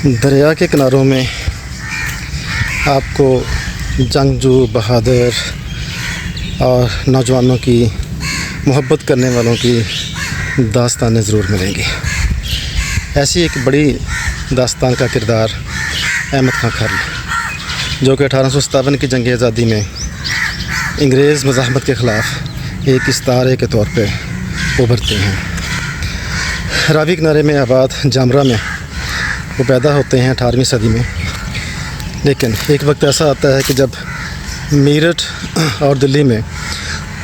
दरिया के किनारों में आपको जंगजू बहादुर और नौजवानों की मोहब्बत करने वालों की दास्तानें ज़रूर मिलेंगी। ऐसी एक बड़ी दास्तान का किरदार अहमद खां खर्ल, जो कि 1857 की जंग आज़ादी में अंग्रेज़ मज़ाहमत के ख़िलाफ़ एक इस्तारे के तौर पे उभरते हैं। रावी किनारे में आबाद जामरा में वो पैदा होते हैं 18वीं सदी में। लेकिन एक वक्त ऐसा आता है कि जब मीरठ और दिल्ली में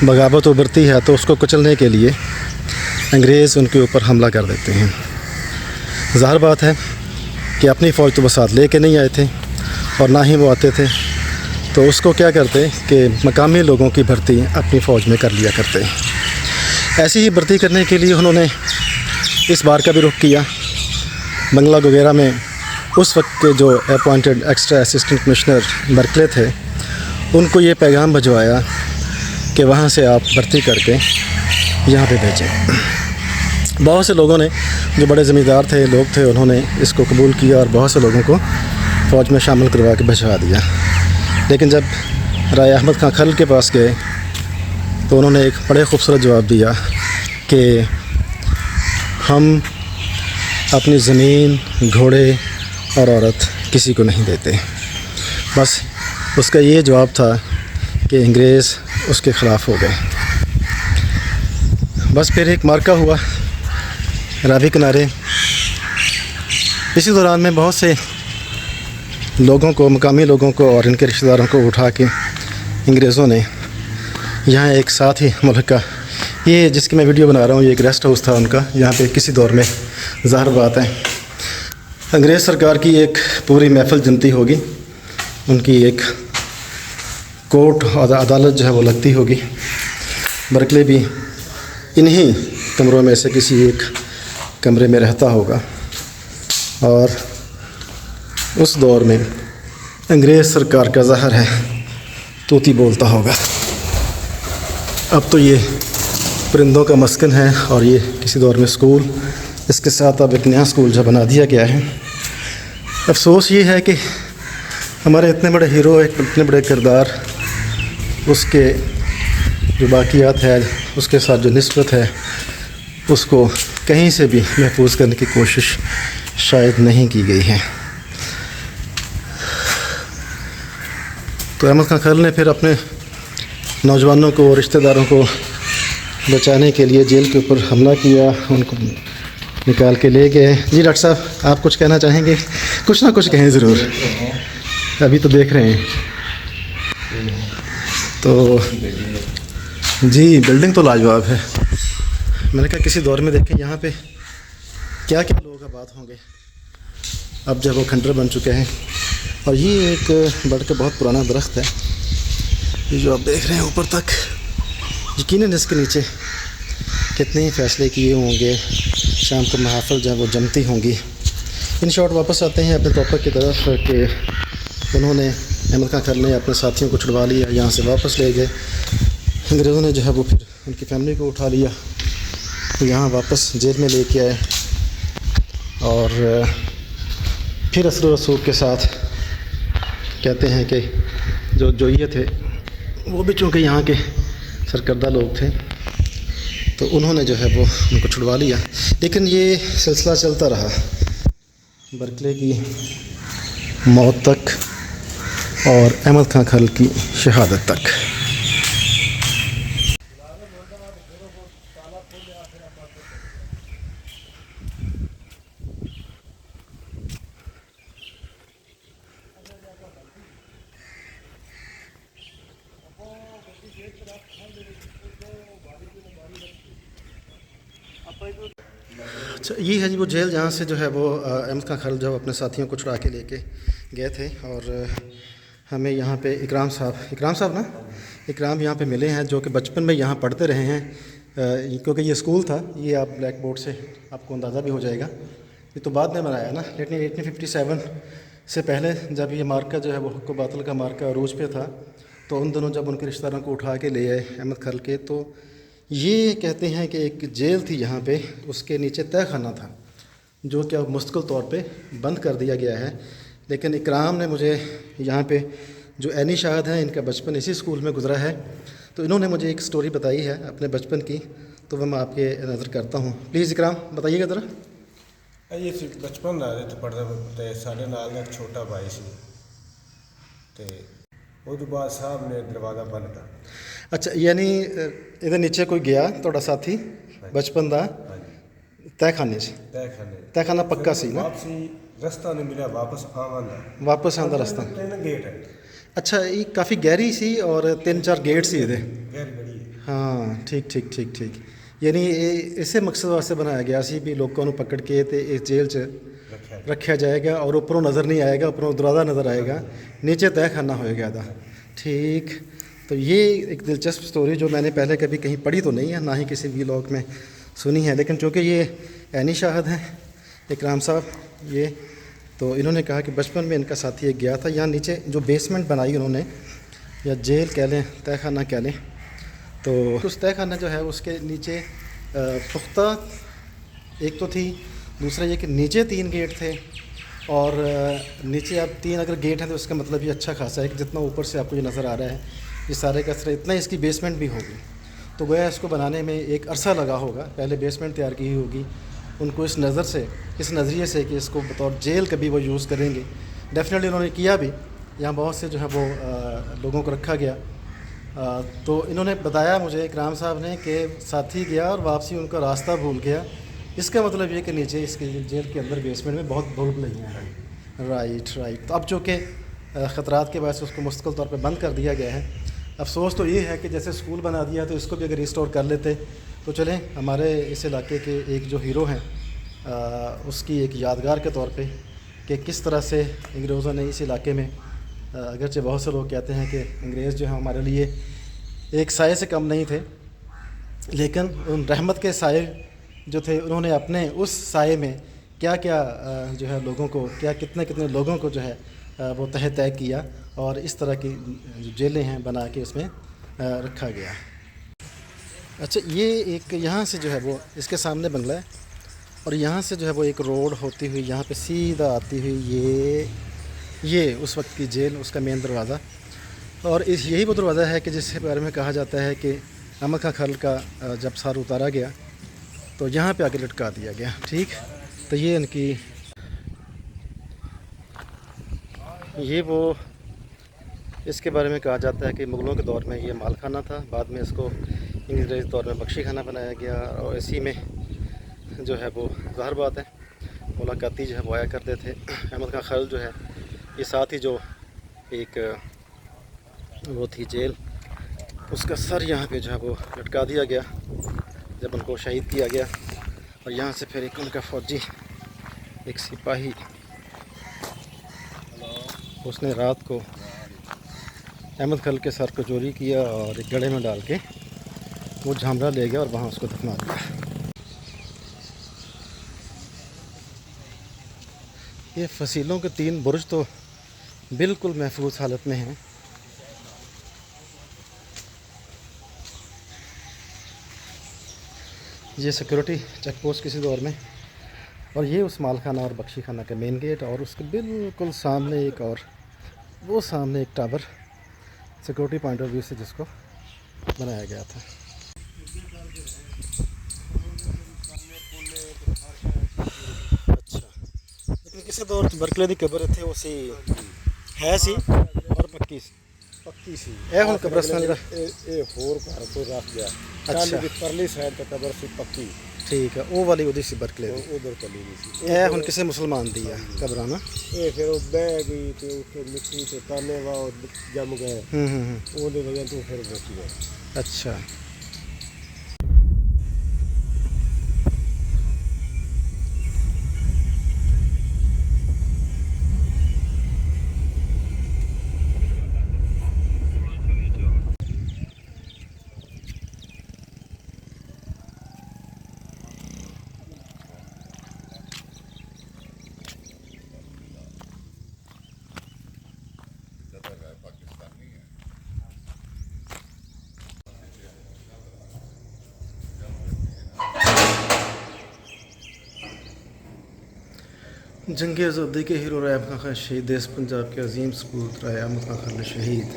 बगावत उभरती है तो उसको कुचलने के लिए अंग्रेज़ उनके ऊपर हमला कर देते हैं। ज़ाहिर बात है कि अपनी फ़ौज तो वो साथ ले के नहीं आए थे और ना ही वो आते थे, तो उसको क्या करते कि मकामी लोगों की भर्ती अपनी फ़ौज में कर लिया करते। ऐसी ही भर्ती करने के लिए उन्होंने इस बार का भी रुख किया। बंगला वगैरह में उस वक्त के जो appointed extra assistant commissioner Berkeley थे, उनको ये पैगाम भिजवाया कि वहाँ से आप भर्ती करके यहाँ पे भेजें। बहुत से लोगों ने, जो बड़े ज़मींदार थे, लोग थे, उन्होंने इसको कबूल किया और बहुत से लोगों को फ़ौज में शामिल करवा के भिजवा दिया। लेकिन जब राय अहमद खां खर्ल के पास गए तो उन्होंने एक बड़े खूबसूरत जवाब दिया कि हम अपनी ज़मीन, घोड़े और औरत किसी को नहीं देते। बस उसका ये जवाब था कि अंग्रेज़ उसके ख़िलाफ़ हो गए। बस फिर एक मार्का हुआ रावी किनारे। इसी दौरान में बहुत से लोगों को, मकामी लोगों को और इनके रिश्तेदारों को उठा के अंग्रेज़ों ने यहाँ एक साथ ही मुल्क का, ये जिसकी मैं वीडियो बना रहा हूँ, ये एक रेस्ट हाउस था उनका। यहाँ पे किसी दौर में ज़ाहिर बात है अंग्रेज़ सरकार की एक पूरी महफिल जमती होगी, उनकी एक कोर्ट और अदालत जो है वो लगती होगी। बर्कले भी इन्हीं कमरों में से किसी एक कमरे में रहता होगा और उस दौर में अंग्रेज़ सरकार का ज़ाहिर है तूती बोलता होगा। अब तो ये परिंदों का मस्कन है और ये किसी दौर में स्कूल, इसके साथ अब एक नया स्कूल जो बना दिया गया है। अफसोस ये है कि हमारे इतने बड़े हीरो, एक इतने बड़े किरदार, उसके जो बाक़ियात है, उसके साथ जो निस्बत है, उसको कहीं से भी महफूज करने की कोशिश शायद नहीं की गई है। तो अहमद खां खर्ल ने फिर अपने नौजवानों को, रिश्तेदारों को बचाने के लिए जेल के ऊपर हमला किया, उनको निकाल के ले गए। जी डॉक्टर साहब, आप कुछ कहना चाहेंगे? कुछ ना कुछ कहें ज़रूर, अभी तो देख रहे हैं। तो जी, बिल्डिंग तो लाजवाब है। मैंने कहा किसी दौर में देखें यहाँ पे क्या क्या लोग आबाद होंगे, अब जब वो खंडर बन चुके हैं। और ये एक बढ़ के बहुत पुराना दरख्त है, ये जो आप देख रहे हैं ऊपर तक। यकीनन इसके नीचे कितने ही फ़ैसले किए होंगे, शाम को महफ़िल जब वो जमती होंगी। इन शॉर्ट वापस आते हैं अपने टॉपिक की तरफ कि उन्होंने, अहमद खां खर्ल ने अपने साथियों को छुड़वा लिया, यहाँ से वापस ले गए। अंग्रेज़ों ने जो है वो फिर उनकी फ़ैमिली को उठा लिया, तो यहाँ वापस जेल में लेके आए और फिर असर रसूख के साथ कहते हैं कि जो ये थे वो भी चूँकि यहाँ के सरकर्दा लोग थे, तो उन्होंने जो है वो उनको छुड़वा लिया। लेकिन ये सिलसिला चलता रहा बर्कले की मौत तक और अहमद खां खर्ल की शहादत तक। अच्छा, ये है जी वो जेल जहाँ से जो है वो अहमद खां खर्ल जब अपने साथियों को छुड़ा के लेके गए थे। और हमें यहाँ पे इकराम साहब ना, इकराम यहाँ पे मिले हैं, जो कि बचपन में यहाँ पढ़ते रहे हैं। क्योंकि ये स्कूल था, ये आप ब्लैक बोर्ड से आपको अंदाज़ा भी हो जाएगा। ये तो बाद में बनाया ना, लेकिन 1857 से पहले जब ये मार्का जो है वो हुक्क बातिल का मार्का अरूज पे था, तो उन दोनों जब उनके रिश्तेदारों को उठा के ले आए अहमद खर्ल के, तो ये कहते हैं कि एक जेल थी यहाँ पे, उसके नीचे तहखाना था जो कि अब मुस्तकिल तौर पे बंद कर दिया गया है। लेकिन इकराम ने मुझे यहाँ पे, जो एनी शाहिद हैं, इनका बचपन इसी स्कूल में गुज़रा है, तो इन्होंने मुझे एक स्टोरी बताई है अपने बचपन की, तो वह मैं आपके नज़र करता हूँ। प्लीज़ इकराम बताइएगा ज़रा। ਇਹ ਸੀ ਬਚਪਨ ਦਾ ਤੇ ਪੜਦਾ ਤੇ ਸਾਡੇ ਨਾਲ ਦਾ ਇੱਕ ਛੋਟਾ ਭਾਈ ਸੀ ਤੇ ਉਹ ਤੋਂ ਬਾਅਦ ਸਾਹਿਬ ਨੇ ਦਰਵਾਜ਼ਾ ਬੰਦ ਕਰ अच्छा, यानी ਇਹਦੇ ਨੀਚੇ ਕੋਈ ਗਿਆ ਤੁਹਾਡਾ ਸਾਥੀ ਬਚਪਨ ਦਾ ਹਾਂਜੀ ਤਹਿਖਾਨੇ 'ਚ? ਤਹਿਖਾਨੇ ਤਹਿਖਾਨਾ ਪੱਕਾ ਸੀ ਨਾ? ਵਾਪਸੀ ਰਸਤਾ ਨਹੀਂ ਮਿਲਿਆ ਵਾਪਸ ਆਉਣ ਦਾ ਵਾਪਸ ਆਉਣ ਦਾ ਰਸਤਾ। ਤਿੰਨ ਗੇਟ ਹੈ ਅੱਛਾ, ਇਹ ਕਾਫੀ ਗਹਿਰੀ ਸੀ ਔਰ 3-4 ਗੇਟ ਸੀ ਇਹਦੇ। ਗੈਰ ਬੜੀ ਹੈ ਹਾਂ, ਠੀਕ ਠੀਕ ਠੀਕ ਠੀਕ। ਯਾਨੀ ਇਹ ਇਸੇ ਮਕਸਦ ਵਾਸਤੇ ਬਣਾਇਆ ਗਿਆ ਸੀ ਵੀ ਲੋਕਾਂ ਨੂੰ ਪਕੜ ਕੇ ਤੇ ਇਸ ਜੇਲ੍ਹ 'ਚ ਰੱਖਿਆ रखा जाएगा और ऊपरों नज़र नहीं आएगा, ऊपरों दरवाज़ा नज़र आएगा, नीचे तय खाना होएगा था। ठीक, तो ये एक दिलचस्प स्टोरी जो मैंने पहले कभी कहीं पढ़ी तो नहीं है, ना ही किसी व्लॉग में सुनी है, लेकिन चूँकि ये एनी शाहिद हैं इकराम साहब, ये तो इन्होंने कहा कि बचपन में इनका साथी एक गया था। यहाँ नीचे जो बेसमेंट बनाई उन्होंने, या जेल कह लें, तय खाना कह लें, तो उस तय खाना जो है उसके नीचे पुख्ता एक तो थी, दूसरा ये कि नीचे 3 गेट थे, और नीचे अब 3 अगर गेट हैं तो इसका मतलब ये अच्छा खासा है कि जितना ऊपर से आपको ये नज़र आ रहा है, ये सारे का सारा इतना इसकी बेसमेंट भी होगी। तो गोया इसको बनाने में एक अरसा लगा होगा, पहले बेसमेंट तैयार की होगी उनको इस नज़र से, इस नज़रिए से कि इसको बतौर जेल कभी वो यूज़ करेंगे। डेफिनेटली उन्होंने किया भी, यहाँ बहुत से जो है वो लोगों को रखा गया। तो इन्होंने बताया मुझे इकराम साहब ने कि साथी गया और वापसी उनका रास्ता भूल गया। इसका मतलब ये कि नीचे इसके जेल के अंदर बेसमेंट में बहुत भूलभुलैया हैं। Right right. तो अब चूँकि ख़तरात के वजह से उसको मुस्तकिल तौर पे बंद कर दिया गया है। अफसोस तो ये है कि जैसे स्कूल बना दिया तो इसको भी अगर रिस्टोर कर लेते तो चलें, हमारे इस इलाके के एक जो हीरो हैं उसकी एक यादगार के तौर पे कि किस तरह से अंग्रेज़ों ने इस इलाके में, अगरचे बहुत से लोग कहते हैं कि अंग्रेज़ जो है हमारे लिए एक साए से कम नहीं थे, लेकिन उन रहमत के साए जो थे उन्होंने अपने उस साए में क्या क्या जो है लोगों को, क्या कितने कितने लोगों को जो है वो तय किया, और इस तरह की जो जेलें हैं बना के उसमें रखा गया। अच्छा, ये एक यहाँ से जो है वो इसके सामने बंगला है, और यहाँ से जो है वो एक रोड होती हुई यहाँ पे सीधा आती हुई ये उस वक्त की जेल, उसका मेन दरवाज़ा, और यही वो दरवाज़ा है कि जिसके बारे में कहा जाता है कि अहमद खां खल का जब सर उतारा गया तो यहाँ पे आके लटका दिया गया। ठीक, तो ये इनकी, ये वो इसके बारे में कहा जाता है कि मुग़लों के दौर में ये मालखाना था, बाद में इसको अंग्रेज़ी दौर में बख्शी खाना बनाया गया, और इसी में जो है वो ज़ाहिर बात है मुलाकाती जो है वो आया करते थे। अहमद खां खल जो है, ये साथ ही जो एक वो थी जेल, उसका सर यहाँ पे जो है वो लटका दिया गया जब उनको शहीद किया गया, और यहाँ से फिर एक उनका फ़ौजी, एक सिपाही, उसने रात को अहमद खल के सर को चोरी किया और एक गड्ढे में डाल के वो झामरा ले गया और वहाँ उसको दफना दिया। ये फसीलों के 3 बुर्ज तो बिल्कुल महफूज हालत में हैं। ये सिक्योरिटी चेक पोस्ट किसी दौर में, और ये उस मालखाना और बख्शी खाना का मेन गेट, और उसके बिल्कुल सामने एक, और वो सामने एक tower, security point of view से जिसको बनाया गया था। अच्छा, लेकिन किसी दौर बरकले दी कब्र थे उसी है सी और पक्की सी ਪੱਕੀ ਸੀ। ਇਹ ਹੁਣ ਕਬਰਸਤਾਨ ਜਿਹੜਾ ਇਹ ਹੋਰ ਘਰ ਤੋਂ ਰੱਖ ਗਿਆ। ਅੱਛਾ, ਦੀ ਪਰਲੀ ਸਾਈਡ ਤੇ ਕਬਰ ਸੀ ਪੱਕੀ। ਠੀਕ ਹੈ, ਉਹ ਵਾਲੀ ਉਹਦੀ ਸੀ ਬਰਕਲੇ ਦੀ, ਉਧਰ ਚਲੀ ਗਈ ਸੀ। ਇਹ ਹੁਣ ਕਿਸੇ ਮੁਸਲਮਾਨ ਦੀ ਆ ਕਬਰਾਂ ਨਾ। ਇਹ ਫਿਰ ਉਹ ਬਹਿ ਗਈ ਤੇ ਉੱਥੇ ਮਿੱਟੀ ਤੇ ਤਾਨੇ ਵਾ ਜੰਮ ਗਏ, ਉਹਦੇ ਵਜ੍ਹਾ ਤੋਂ ਫਿਰ ਬਚ ਗਏ। अच्छा, जंग आज़ादी के हीरो राय अहमद खान शहीद देश पंजाब के अजीम सपूत राय अहमद खान शहीद,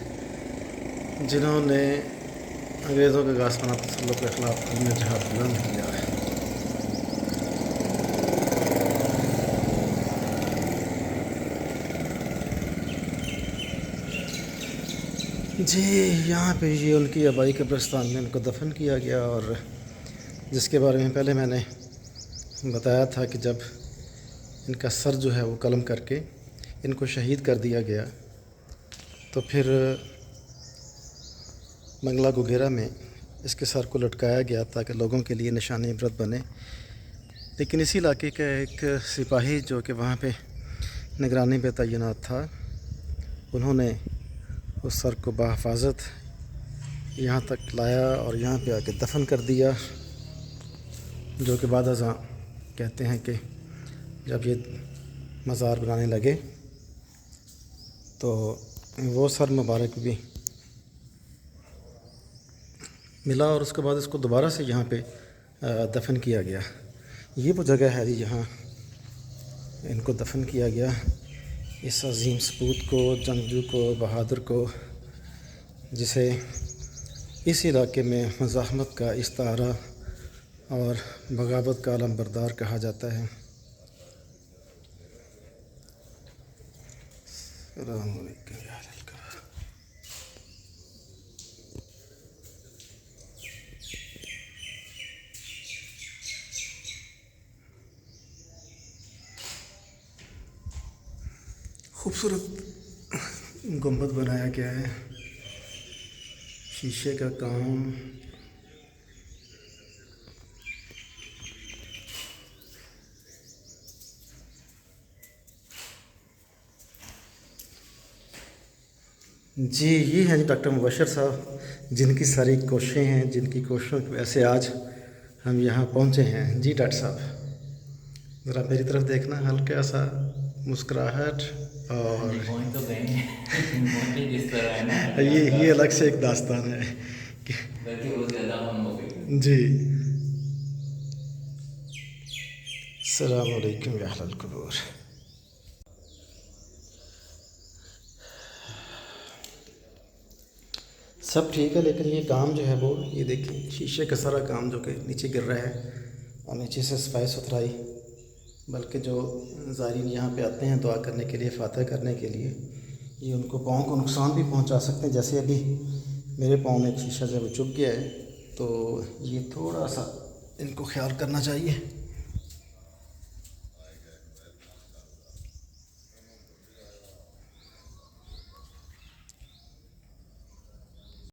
जिन्होंने अंग्रेज़ों के गासबाना तसल्लुत के ख़िलाफ़ अपने जहाद बुलंद किया है। जी, यहाँ पे ये उनकी आबाई कब्रिस्तान में उनको दफन किया गया, और जिसके बारे में पहले मैंने बताया था कि जब इनका सर जो है वो कलम करके इनको शहीद कर दिया गया, तो फिर मंगला गुगेरा में इसके सर को लटकाया गया ताकि लोगों के लिए निशान इबरत बने। लेकिन इसी इलाके का एक सिपाही जो कि वहाँ पे निगरानी पे तैनात था, उन्होंने उस सर को बहिफाजत यहाँ तक लाया और यहाँ पे आके दफन कर दिया, जो कि बाद अज़ां कहते हैं कि जब ये मज़ार बनाने लगे तो वो सर मुबारक भी मिला, और उसके बाद इसको दोबारा से यहाँ पे दफन किया गया। ये वो जगह है जी जहाँ इनको दफन किया गया, इस अजीम सपूत को, जंगजू को, बहादुर को, जिसे इस इलाके में मज़ाहमत का इस्तारा और बगावत का अलमबरदार कहा जाता है। खूबसूरत गुंबद बनाया गया है, शीशे का काम। जी, ये हैं डॉक्टर मुबशर साहब, जिनकी सारी कोशिशें हैं, जिनकी कोशिशों की वजह से आज हम यहाँ पहुँचे हैं। जी डॉक्टर साहब, ज़रा मेरी तरफ देखना, हल्का सा मुस्कुराहट, और तो गए जिस तरह है ना, ये अलग से एक दास्तान है कि बल्कि बहुत ज़्यादा हम हो गए। जी। अस्सलामु अलैकुम या अहलल कुबूर। सब ठीक है, लेकिन ये काम जो है वो, ये देखिए शीशे का सारा काम जो कि नीचे गिर रहा है, और नीचे से सफाई सुथराई, बल्कि जो ज़ायरीन यहाँ पे आते हैं दुआ करने के लिए, फातह करने के लिए, ये उनको पाँव को नुकसान भी पहुँचा सकते हैं। जैसे अभी मेरे पाँव में एक शीशा जब चुभ गया है, तो ये थोड़ा सा इनको ख्याल करना चाहिए।